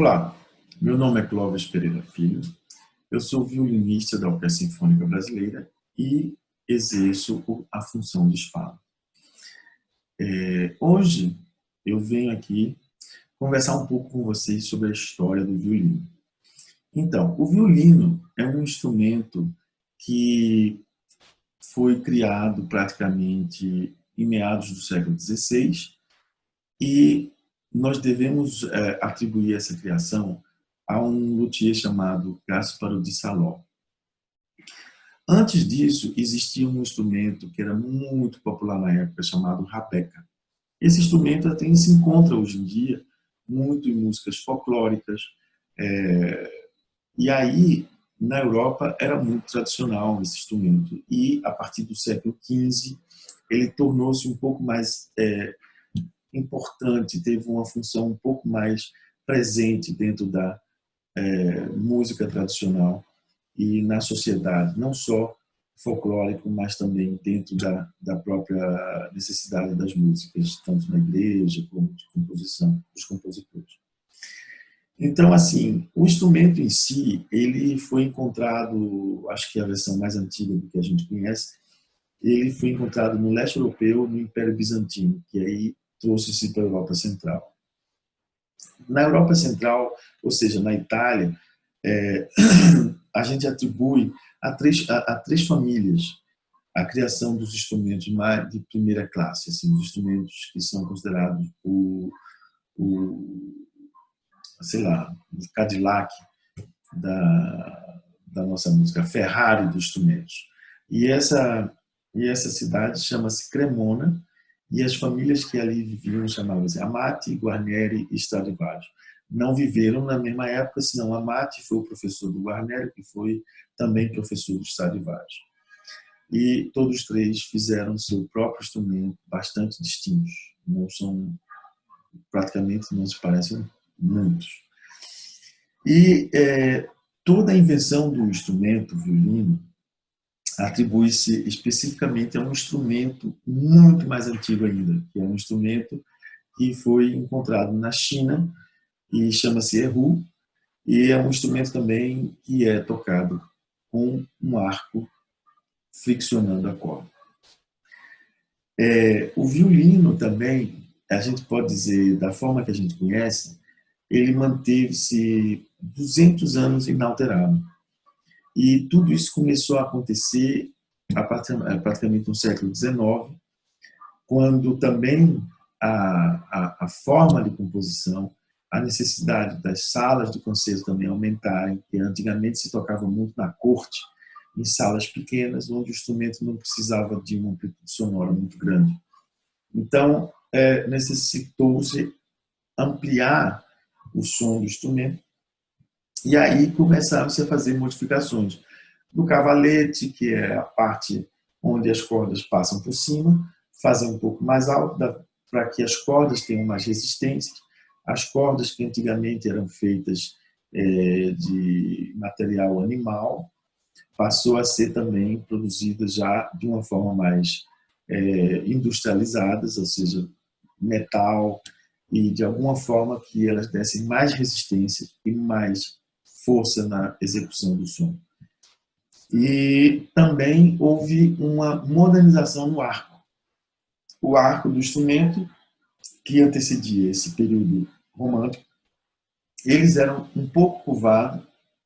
Olá, meu nome é Clóvis Pereira Filho, eu sou violinista da Orquestra Sinfônica Brasileira e exerço a função de espada. Hoje eu venho aqui conversar um pouco com vocês sobre a história do violino. Então, o violino é um instrumento que foi criado praticamente em meados do século XVI e nós devemos atribuir essa criação a um luthier chamado Gasparo di Salò. Antes disso, existia um instrumento que era muito popular na época, chamado rabeca. Esse instrumento até se encontra hoje em dia muito em músicas folclóricas. E aí, na Europa, era muito tradicional esse instrumento. E, a partir do século XV, ele tornou-se um pouco mais importante, teve uma função um pouco mais presente dentro da música tradicional e na sociedade, não só folclórico, mas também dentro da própria necessidade das músicas, tanto na igreja como de composição dos compositores. Então, assim, o instrumento em si, ele foi encontrado, acho que é a versão mais antiga do que a gente conhece, ele foi encontrado no leste europeu, no Império Bizantino, que aí trouxe-se para a Europa Central. Na Europa Central, ou seja, na Itália, a gente atribui a três famílias a criação dos instrumentos de primeira classe, assim, os instrumentos que são considerados sei lá, o Cadillac da nossa música, a Ferrari dos instrumentos. E essa cidade chama-se Cremona, e as famílias que ali viviam chamavam-se Amati, Guarneri e Stradivari. Não viveram na mesma época, senão Amati foi o professor do Guarneri, que foi também professor do Stradivari. E todos os três fizeram seu próprio instrumento, bastante distintos. Praticamente não se parecem muitos. E toda a invenção do instrumento, violino, atribui-se especificamente a um instrumento muito mais antigo ainda, que é um instrumento que foi encontrado na China e chama-se erhu, e é um instrumento também que é tocado com um arco friccionando a corda. O violino também, a gente pode dizer, da forma que a gente conhece, ele manteve-se 200 anos inalterado. E tudo isso começou a acontecer praticamente no século XIX, quando também a forma de composição, a necessidade das salas de concerto também aumentarem, que antigamente se tocava muito na corte, em salas pequenas, onde o instrumento não precisava de uma amplitude sonora muito grande. Então, necessitou-se ampliar o som do instrumento, e aí começaram-se a fazer modificações do cavalete, que é a parte onde as cordas passam por cima, fazer um pouco mais alto, para que as cordas tenham mais resistência. As cordas que antigamente eram feitas de material animal, passou a ser também produzidas já de uma forma mais industrializadas, ou seja, metal, e de alguma forma que elas dessem mais resistência e mais força na execução do som. E também houve uma modernização no arco. O arco do instrumento, que antecedia esse período romântico, eles eram um pouco curvados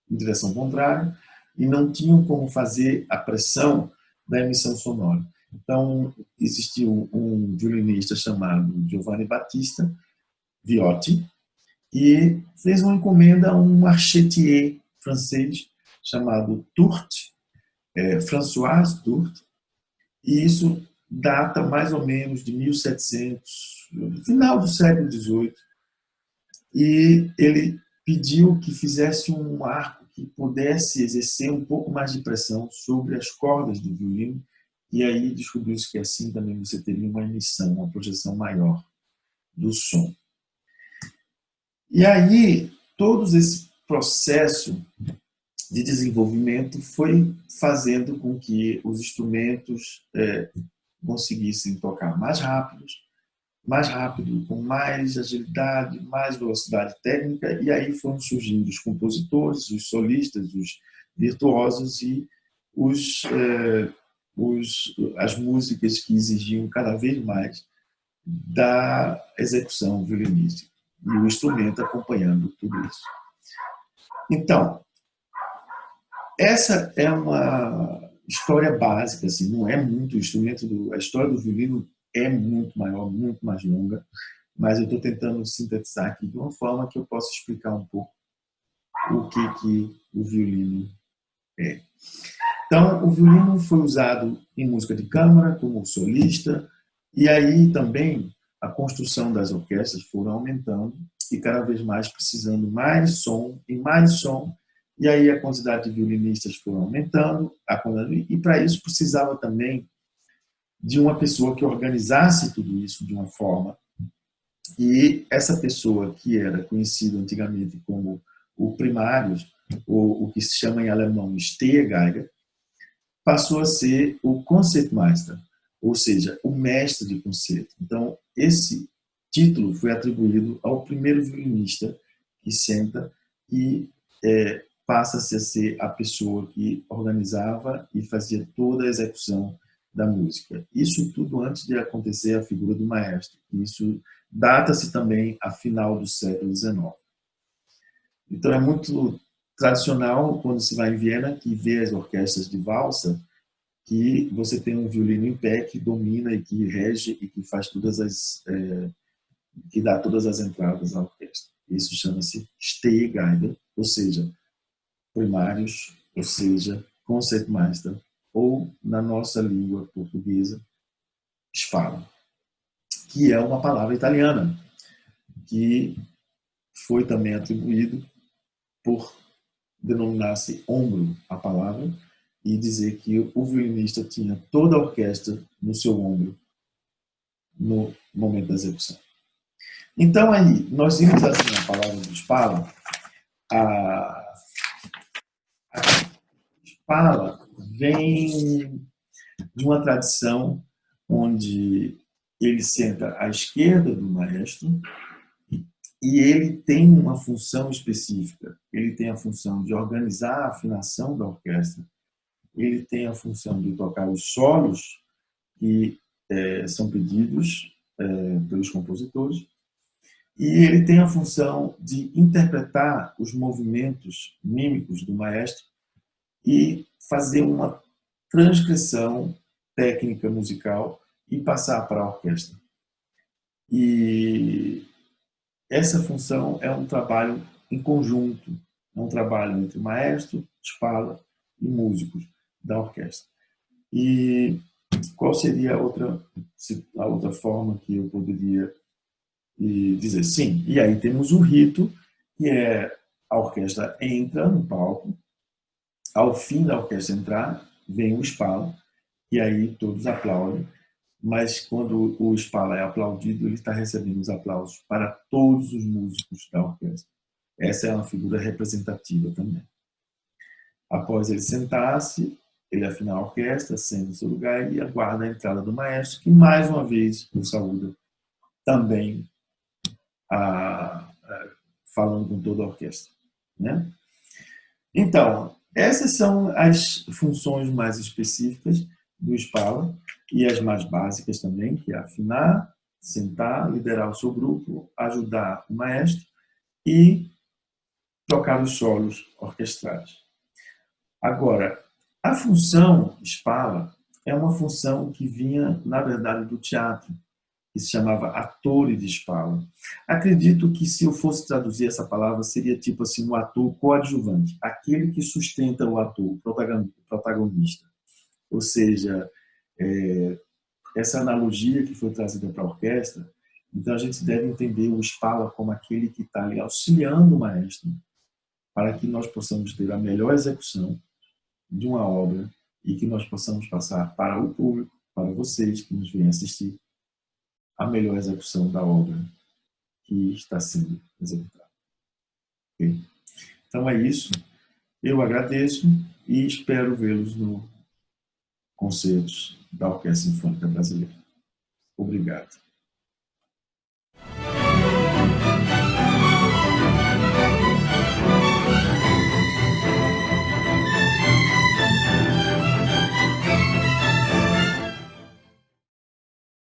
em direção contrária e não tinham como fazer a pressão da emissão sonora. Então, existiu um violinista chamado Giovanni Battista Viotti, e fez uma encomenda a um marchetier francês chamado Tourt, François Tourt, e isso data mais ou menos de 1700, no final do século XVIII, e ele pediu que fizesse um arco que pudesse exercer um pouco mais de pressão sobre as cordas do violino, e aí descobriu-se que assim também você teria uma emissão, uma projeção maior do som. E aí, todo esse processo de desenvolvimento foi fazendo com que os instrumentos conseguissem tocar mais rápidos, mais rápido, com mais agilidade, mais velocidade técnica, e aí foram surgindo os compositores, os solistas, os virtuosos e as músicas que exigiam cada vez mais da execução violinística e o instrumento acompanhando tudo isso. Então, essa é uma história básica, assim, não é muito o instrumento a história do violino é muito maior, muito mais longa, mas eu estou tentando sintetizar aqui de uma forma que eu possa explicar um pouco o que o violino é. Então, o violino foi usado em música de câmara como solista, e aí também a construção das orquestras foram aumentando e cada vez mais precisando mais som e mais som, e aí a quantidade de violinistas foi aumentando, e para isso precisava também de uma pessoa que organizasse tudo isso de uma forma, e essa pessoa que era conhecida antigamente como o primário, ou o que se chama em alemão Stehgeiger, passou a ser o Concertmeister, ou seja, o mestre de concerto. Então, esse título foi atribuído ao primeiro violinista que senta e passa a ser a pessoa que organizava e fazia toda a execução da música. Isso tudo antes de acontecer a figura do maestro. Isso data-se também a final do século XIX. Então, é muito tradicional, quando se vai em Viena, que vê as orquestras de valsa, que você tem um violino em pé que domina e que rege e que faz que dá todas as entradas à orquestra. Isso chama-se Stehgeiger, ou seja, primários, ou seja, Concertmeister, ou na nossa língua portuguesa, Spala, que é uma palavra italiana, que foi também atribuído por denominar-se ombro a palavra e dizer que o violinista tinha toda a orquestra no seu ombro no momento da execução. Então aí, nós vimos assim a palavra do Spala. A Spala vem de uma tradição onde ele senta à esquerda do maestro e ele tem uma função específica. Ele tem a função de organizar a afinação da orquestra, ele tem a função de tocar os solos que são pedidos pelos compositores, e ele tem a função de interpretar os movimentos mímicos do maestro e fazer uma transcrição técnica musical e passar para a orquestra. E essa função é um trabalho em conjunto, é um trabalho entre maestro, Spala e músicos da orquestra. E qual seria a outra forma que eu poderia dizer? Sim, e aí temos o rito, que é a orquestra entra no palco, ao fim da orquestra entrar, vem o Spala, e aí todos aplaudem, mas quando o Spala é aplaudido, ele está recebendo os aplausos para todos os músicos da orquestra. Essa é uma figura representativa também. Após ele sentar-se, ele afina a orquestra, senta no seu lugar e aguarda a entrada do maestro, que mais uma vez o saúda, também falando com toda a orquestra. Né? Então, essas são as funções mais específicas do Spala e as mais básicas também, que é afinar, sentar, liderar o seu grupo, ajudar o maestro e tocar os solos orquestrais. Agora, a função Spala é uma função que vinha, na verdade, do teatro, que se chamava atore de Spala. Acredito que, se eu fosse traduzir essa palavra, seria tipo assim, um ator coadjuvante, aquele que sustenta o ator, o protagonista. Ou seja, essa analogia que foi trazida para a orquestra, então a gente deve entender o Spala como aquele que está ali auxiliando o maestro para que nós possamos ter a melhor execução de uma obra e que nós possamos passar para o público, para vocês que nos vêm assistir, a melhor execução da obra que está sendo executada. Okay? Então é isso. Eu agradeço e espero vê-los no concertos da Orquestra Sinfônica Brasileira. Obrigado.